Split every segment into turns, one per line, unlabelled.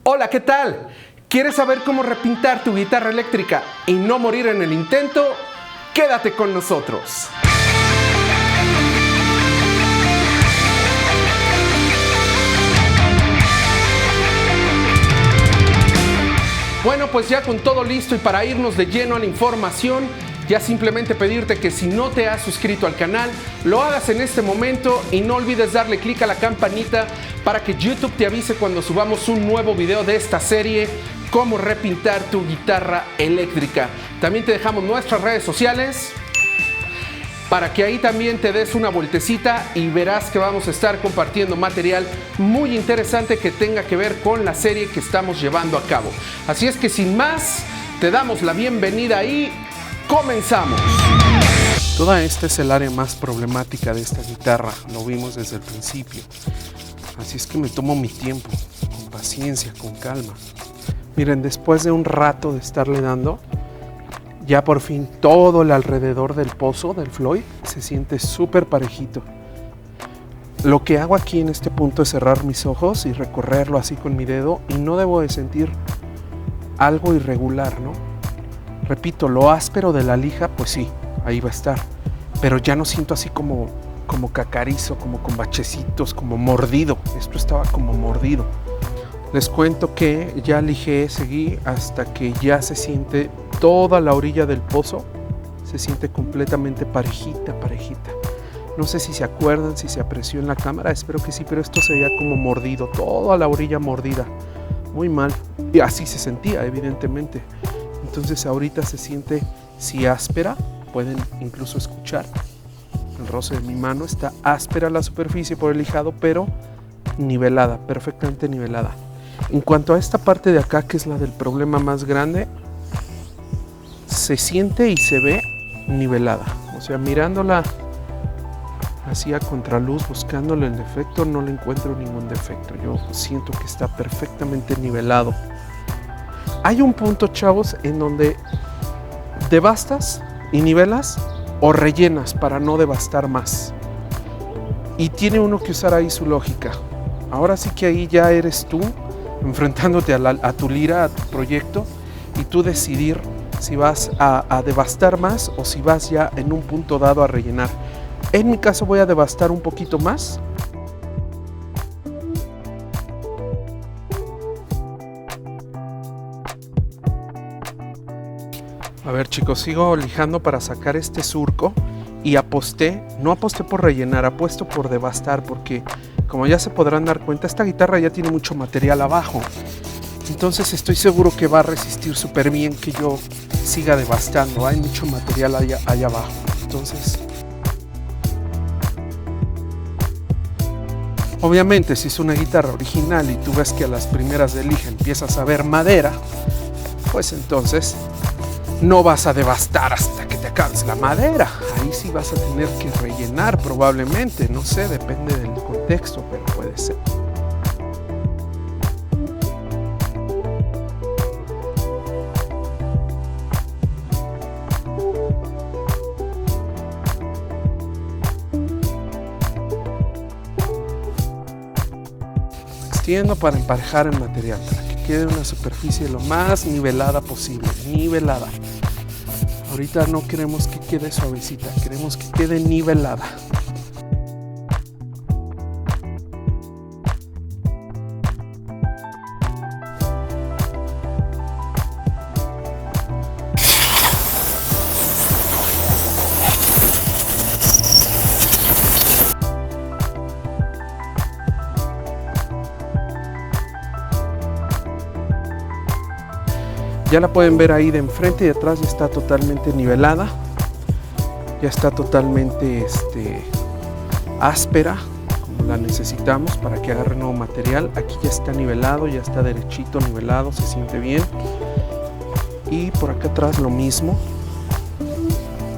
Hola, ¿qué tal? ¿Quieres saber cómo repintar tu guitarra eléctrica y no morir en el intento? Quédate con nosotros. Bueno, pues ya con todo listo y para irnos de lleno a la información, ya simplemente pedirte que si no te has suscrito al canal, lo hagas en este momento y no olvides darle clic a la campanita para que YouTube te avise cuando subamos un nuevo video de esta serie, cómo repintar tu guitarra eléctrica. También te dejamos nuestras redes sociales para que ahí también te des una vueltecita y verás que vamos a estar compartiendo material muy interesante que tenga que ver con la serie que estamos llevando a cabo. Así es que sin más, te damos la bienvenida y comenzamos. Toda esta es el área más problemática de esta guitarra, lo vimos desde el principio. Así es que me tomo mi tiempo, con paciencia, con calma. Miren, después de un rato de estarle dando, ya por fin todo el alrededor del pozo del Floyd se siente súper parejito. Lo que hago aquí en este punto es cerrar mis ojos y recorrerlo así con mi dedo y no debo de sentir algo irregular, ¿no? Repito, lo áspero de la lija, pues sí, ahí va a estar. Pero ya no siento así como cacarizo, como con bachecitos, como mordido. Esto estaba como mordido. Les cuento que ya lijé, seguí hasta que ya se siente toda la orilla del pozo, se siente completamente parejita. No sé si se acuerdan, si se apreció en la cámara, espero que sí, pero esto se veía como mordido, toda la orilla mordida, muy mal. Y así se sentía, evidentemente. Entonces ahorita se siente, sí, áspera, pueden incluso escuchar el roce de mi mano, está áspera la superficie por el lijado, pero nivelada, perfectamente nivelada. En cuanto a esta parte de acá, que es la del problema más grande, se siente y se ve nivelada. O sea, mirándola así a contraluz, buscándole el defecto, no le encuentro ningún defecto. Yo siento que está perfectamente nivelado. Hay un punto, chavos, en donde devastas y nivelas o rellenas para no devastar más. Y tiene uno que usar ahí su lógica. Ahora sí que ahí ya eres tú enfrentándote a tu lira, a tu proyecto, y tú decidir si vas a devastar más o si vas ya en un punto dado a rellenar. En mi caso voy a devastar un poquito más. A ver, chicos, sigo lijando para sacar este surco y no aposté por rellenar, apuesto por devastar, porque como ya se podrán dar cuenta, esta guitarra ya tiene mucho material abajo. Entonces estoy seguro que va a resistir súper bien que yo siga devastando. Hay mucho material allá abajo. Entonces, obviamente, si es una guitarra original y tú ves que a las primeras de lija empiezas a ver madera, pues entonces no vas a devastar hasta que te acabes la madera. Ahí sí vas a tener que rellenar probablemente, no sé, depende del contexto, pero puede ser. Extiendo para emparejar el material, para que quede una superficie lo más nivelada posible, nivelada. Ahorita no queremos que quede suavecita, queremos que quede nivelada. Ya la pueden ver ahí de enfrente y de atrás, ya está totalmente nivelada. Ya está totalmente áspera, como la necesitamos para que agarre nuevo material. Aquí ya está nivelado, ya está derechito, nivelado, se siente bien. Y por acá atrás lo mismo.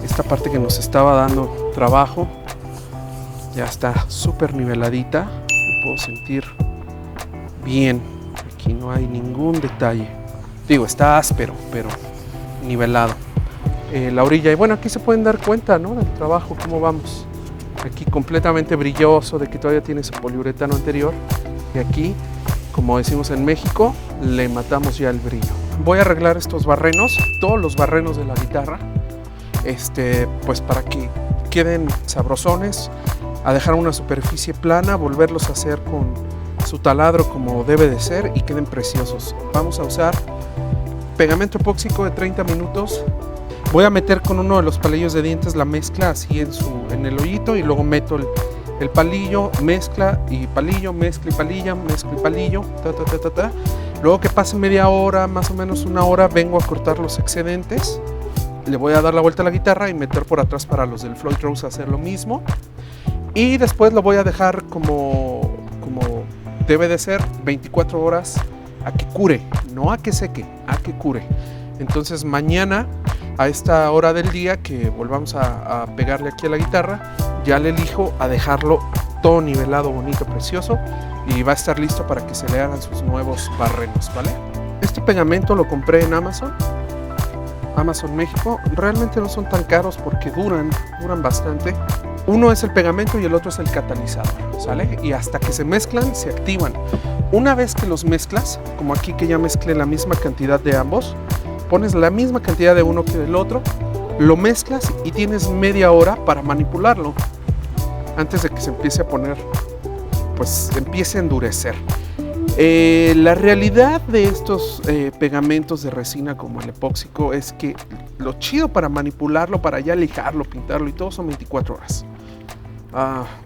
Esta parte que nos estaba dando trabajo ya está súper niveladita. Lo puedo sentir bien. Aquí no hay ningún detalle. Digo, está áspero, pero nivelado. La orilla, y bueno, aquí se pueden dar cuenta, ¿no?, del trabajo, cómo vamos. Aquí completamente brilloso, de que todavía tiene su poliuretano anterior. Y aquí como decimos en México, le matamos ya el brillo. Voy a arreglar estos barrenos, todos los barrenos de la guitarra, pues para que queden sabrosones, a dejar una superficie plana, volverlos a hacer con su taladro como debe de ser y queden preciosos. Vamos a usar pegamento epóxico de 30 minutos. Voy a meter con uno de los palillos de dientes la mezcla así en el hoyito y luego meto el palillo, mezcla y palillo, mezcla y palilla, mezcla y palillo, Luego que pase media hora, más o menos una hora, vengo a cortar los excedentes. Le voy a dar la vuelta a la guitarra y meter por atrás para los del Floyd Rose hacer lo mismo. Y después lo voy a dejar como debe de ser, 24 horas a que cure, no a que seque, a que cure. Entonces mañana a esta hora del día que volvamos a pegarle aquí a la guitarra, ya le elijo a dejarlo todo nivelado, bonito, precioso, y va a estar listo para que se le hagan sus nuevos barrenos, ¿vale? Este pegamento lo compré en Amazon México. Realmente no son tan caros porque duran bastante. Uno es el pegamento y el otro es el catalizador, ¿sale? Y hasta que se mezclan, se activan. Una vez que los mezclas, como aquí que ya mezclé la misma cantidad de ambos, pones la misma cantidad de uno que del otro, lo mezclas y tienes media hora para manipularlo antes de que se empiece a poner, pues empiece a endurecer. La realidad de estos pegamentos de resina como el epóxico es que lo chido para manipularlo, para ya lijarlo, pintarlo y todo son 24 horas,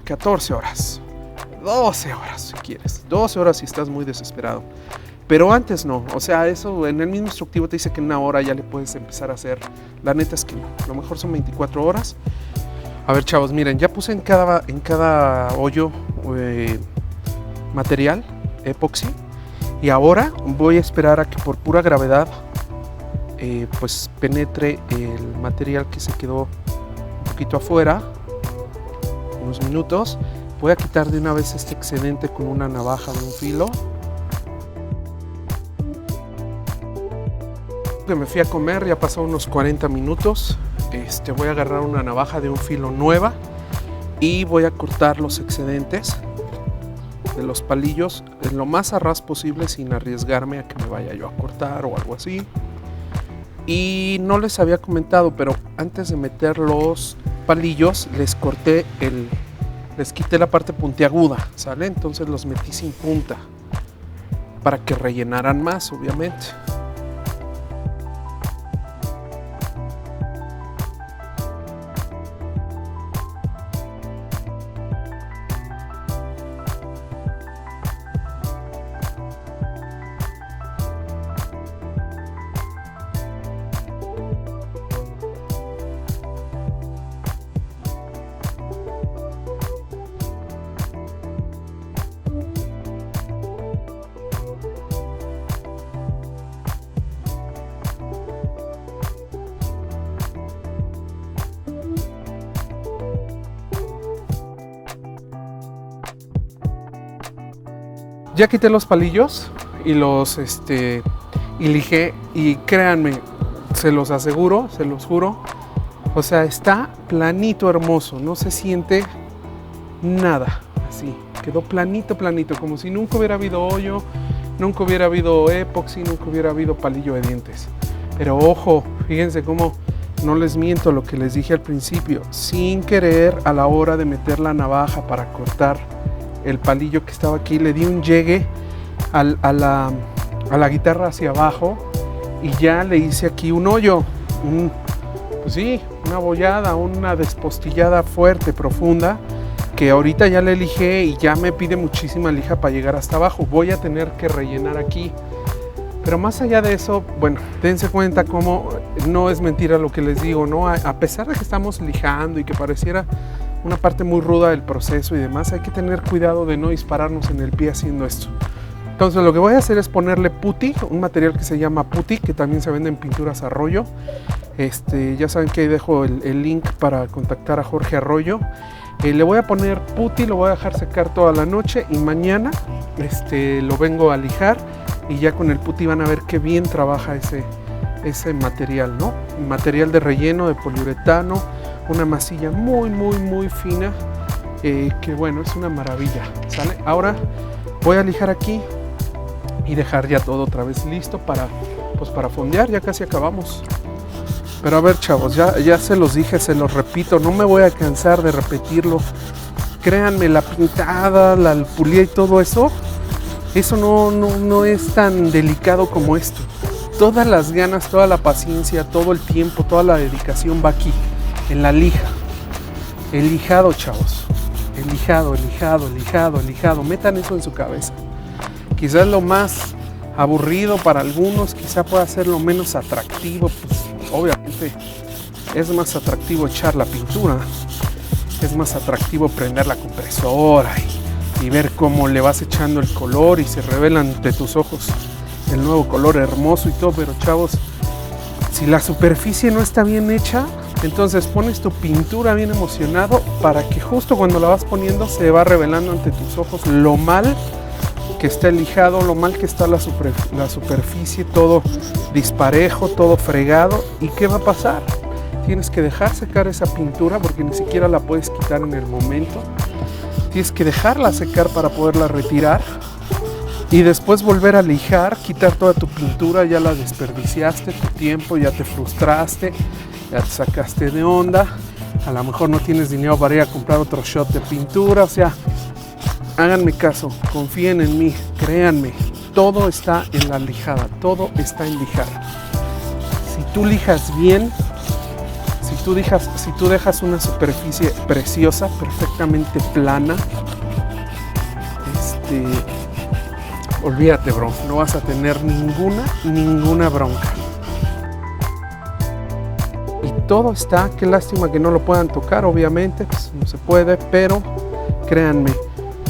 14 horas, 12 horas si quieres, 12 horas si estás muy desesperado. Pero antes no, o sea, eso en el mismo instructivo te dice que en una hora ya le puedes empezar a hacer. La neta es que no, a lo mejor son 24 horas. A ver, chavos, miren, ya puse en cada hoyo material epoxi y ahora voy a esperar a que por pura gravedad pues penetre el material que se quedó un poquito afuera, unos minutos. Voy a quitar de una vez este excedente con una navaja de un filo. Que me fui a comer, ya pasó unos 40 minutos. Voy a agarrar una navaja de un filo nueva y voy a cortar los excedentes de los palillos en lo más a ras posible sin arriesgarme a que me vaya yo a cortar o algo así. Y no les había comentado, pero antes de meter los palillos les quité la parte puntiaguda, ¿sale? Entonces los metí sin punta para que rellenaran más, obviamente. Ya quité los palillos y los lijé y créanme, se los aseguro, se los juro, o sea, está planito, hermoso, no se siente nada, así, quedó planito, como si nunca hubiera habido hoyo, nunca hubiera habido epoxi, nunca hubiera habido palillo de dientes. Pero ojo, fíjense cómo no les miento lo que les dije al principio, sin querer a la hora de meter la navaja para cortar el palillo que estaba aquí, le di un llegue a la guitarra hacia abajo y ya le hice aquí un hoyo, pues sí, una abollada, una despostillada fuerte, profunda, que ahorita ya le lijé y ya me pide muchísima lija para llegar hasta abajo. Voy a tener que rellenar aquí, pero más allá de eso, bueno, dense cuenta cómo no es mentira lo que les digo, ¿no? A pesar de que estamos lijando y que pareciera una parte muy ruda del proceso y demás, hay que tener cuidado de no dispararnos en el pie haciendo esto. Entonces lo que voy a hacer es ponerle putty, un material que se llama putty, que también se vende en pinturas Arroyo. Ya saben que ahí dejo el link para contactar a Jorge Arroyo. Le voy a poner putty, lo voy a dejar secar toda la noche y mañana lo vengo a lijar y ya con el putty van a ver qué bien trabaja ese material, ¿no? Material de relleno de poliuretano, una masilla muy fina, que bueno, es una maravilla, ¿sale? Ahora voy a lijar aquí y dejar ya todo otra vez listo para fondear. Ya casi acabamos. Pero a ver, chavos, ya se los dije, se los repito, no me voy a cansar de repetirlo. Créanme, la pintada, la pulida y todo eso no es tan delicado como esto. Todas las ganas, toda la paciencia, todo el tiempo, toda la dedicación va aquí, en la lija. El lijado, chavos. El lijado. Metan eso en su cabeza. Quizás lo más aburrido para algunos, quizá pueda ser lo menos atractivo. Pues obviamente es más atractivo echar la pintura. Es más atractivo prender la compresora y ver cómo le vas echando el color y se revela ante tus ojos el nuevo color hermoso y todo. Pero chavos, si la superficie no está bien hecha, entonces pones tu pintura bien emocionado para que justo cuando la vas poniendo se va revelando ante tus ojos lo mal que está el lijado, lo mal que está la superficie, todo disparejo, todo fregado. ¿Y qué va a pasar? Tienes que dejar secar esa pintura porque ni siquiera la puedes quitar en el momento. Tienes que dejarla secar para poderla retirar y después volver a lijar, quitar toda tu pintura. Ya la desperdiciaste, tu tiempo, ya te frustraste, ya te sacaste de onda. A lo mejor no tienes dinero para ir a comprar otro shot de pintura. O sea, háganme caso, confíen en mí, créanme, todo está en la lijada, todo está en lijar. Si tú lijas bien, si tú dejas una superficie preciosa, perfectamente plana, olvídate, bro, no vas a tener ninguna bronca. Y todo está, qué lástima que no lo puedan tocar, obviamente, pues no se puede, pero créanme,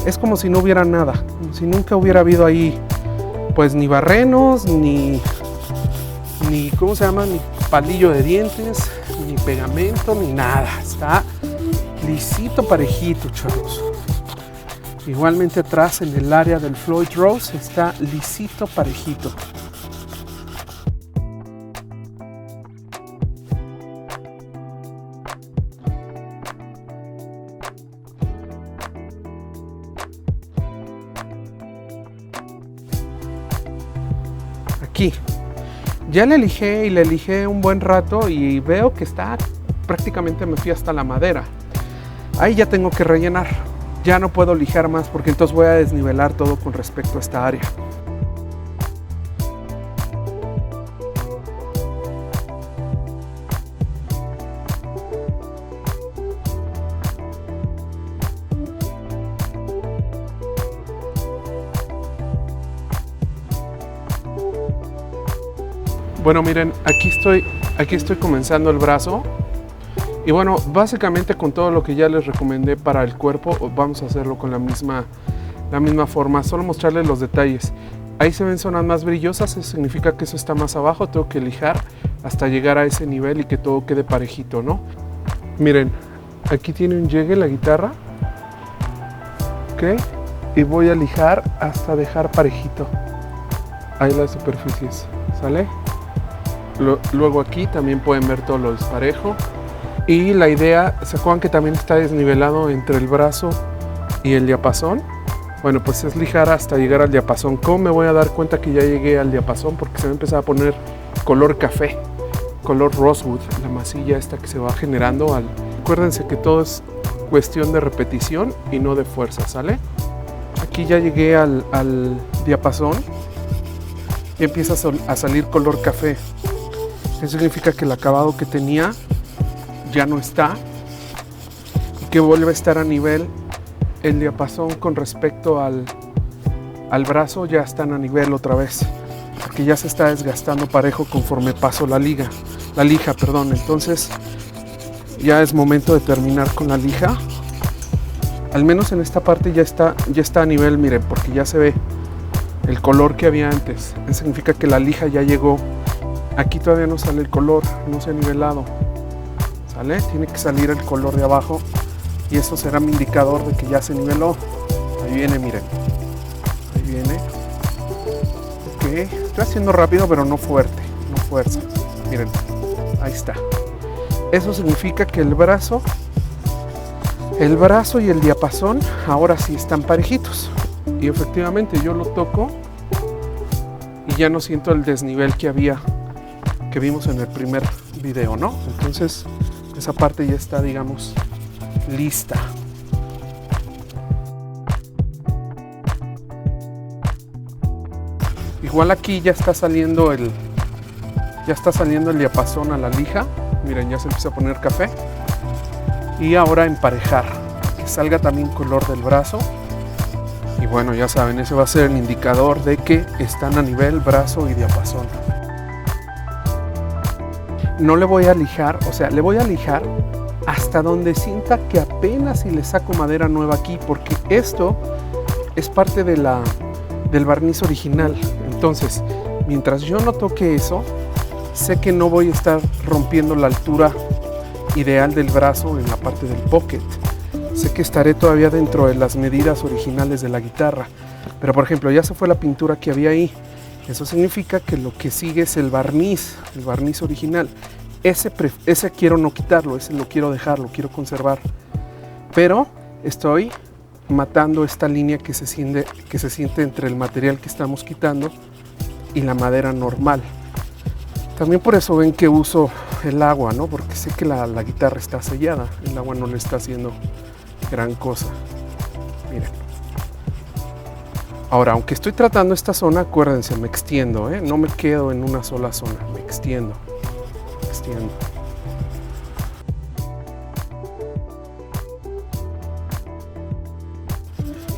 es como si no hubiera nada, como si nunca hubiera habido ahí, pues ni barrenos, ni ¿cómo se llama? Ni palillo de dientes, ni pegamento, ni nada. Está lisito, parejito, chavos. Igualmente atrás en el área del Floyd Rose está lisito, parejito. Aquí. Ya le lijé un buen rato y veo que está, prácticamente me fui hasta la madera. Ahí ya tengo que rellenar. Ya no puedo lijar más porque entonces voy a desnivelar todo con respecto a esta área. Bueno, miren, aquí estoy comenzando el brazo. Y bueno, básicamente con todo lo que ya les recomendé para el cuerpo, vamos a hacerlo con la misma forma, solo mostrarles los detalles. Ahí se ven zonas más brillosas, eso significa que eso está más abajo, tengo que lijar hasta llegar a ese nivel y que todo quede parejito, ¿no? Miren, aquí tiene un llegue la guitarra, ¿ok? Y voy a lijar hasta dejar parejito. Ahí las superficies, ¿sale? Luego aquí también pueden ver todo lo disparejo. Y la idea, ¿se acuerdan que también está desnivelado entre el brazo y el diapasón? Bueno, pues es lijar hasta llegar al diapasón. ¿Cómo me voy a dar cuenta que ya llegué al diapasón? Porque se va a empezar a poner color café, color rosewood, la masilla esta que se va generando. Acuérdense que todo es cuestión de repetición y no de fuerza, ¿sale? Aquí ya llegué al diapasón y empieza a salir color café. Eso significa que el acabado que tenía ya no está y que vuelve a estar a nivel. El diapasón con respecto al brazo ya están a nivel otra vez, porque ya se está desgastando parejo conforme paso la lija. Entonces ya es momento de terminar con la lija. Al menos en esta parte ya está a nivel, miren, porque ya se ve el color que había antes. Eso significa que la lija ya llegó. Aquí todavía no sale el color, no se ha nivelado, ¿sale? Tiene que salir el color de abajo y eso será mi indicador de que ya se niveló. Ahí viene, miren. Ahí viene. Ok, estoy haciendo rápido pero no fuerte, no fuerza. Miren, ahí está. Eso significa que el brazo y el diapasón ahora sí están parejitos. Y efectivamente yo lo toco ya no siento el desnivel que vimos en el primer video, ¿no? Entonces esa parte ya está, digamos, lista. Igual aquí ya está saliendo el diapasón a la lija. Miren, ya se empieza a poner café. Y ahora emparejar, que salga también color del brazo. Y bueno, ya saben, ese va a ser el indicador de que están a nivel brazo y diapasón. No le voy a lijar, o sea, le voy a lijar hasta donde sienta que apenas si le saco madera nueva aquí, porque esto es parte del barniz original. Entonces, mientras yo no toque eso, sé que no voy a estar rompiendo la altura ideal del brazo en la parte del pocket. Sé que estaré todavía dentro de las medidas originales de la guitarra, pero por ejemplo ya se fue la pintura que había ahí. Eso significa que lo que sigue es el barniz original. Ese quiero no quitarlo, ese lo quiero dejar, lo quiero conservar, pero estoy matando esta línea que se siente entre el material que estamos quitando y la madera normal. También por eso ven que uso el agua, ¿no? Porque sé que la guitarra está sellada, el agua no le está haciendo gran cosa. Miren. Ahora, aunque estoy tratando esta zona, acuérdense, me extiendo, ¿eh? No me quedo en una sola zona, me extiendo.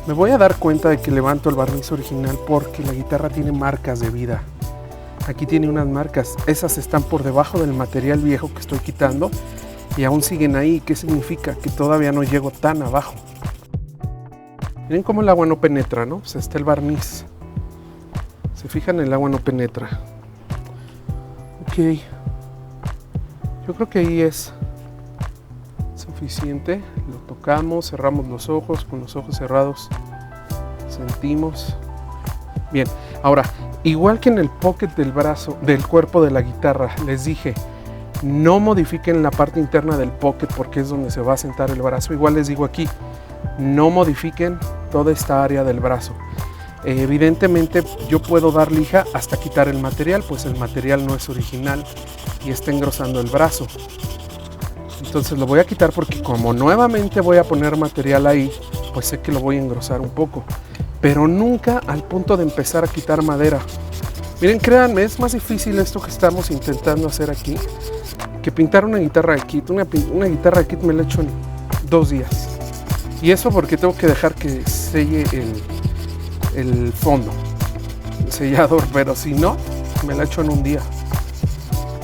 Me voy a dar cuenta de que levanto el barniz original porque la guitarra tiene marcas de vida. Aquí tiene unas marcas, esas están por debajo del material viejo que estoy quitando y aún siguen ahí. ¿Qué significa? Que todavía no llego tan abajo. Miren cómo el agua no penetra, ¿no? Pues está el barniz. Se fijan, el agua no penetra. Ok. Yo creo que ahí es suficiente. Lo tocamos, cerramos los ojos, con los ojos cerrados sentimos. Bien, ahora, igual que en el pocket del brazo, del cuerpo de la guitarra, les dije, no modifiquen la parte interna del pocket porque es donde se va a sentar el brazo. Igual les digo aquí, no modifiquen toda esta área del brazo. Evidentemente yo puedo dar lija hasta quitar el material, pues el material no es original y está engrosando el brazo. Entonces lo voy a quitar porque como nuevamente voy a poner material ahí, pues sé que lo voy a engrosar un poco, pero nunca al punto de empezar a quitar madera. Miren, créanme, es más difícil esto que estamos intentando hacer aquí que pintar una guitarra de kit. Una guitarra de kit me la he hecho en 2 días. Y eso porque tengo que dejar que selle el fondo, el sellador, pero si no, me la echo en un día.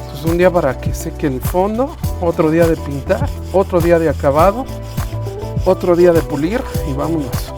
Entonces un día para que seque el fondo, otro día de pintar, otro día de acabado, otro día de pulir y vámonos.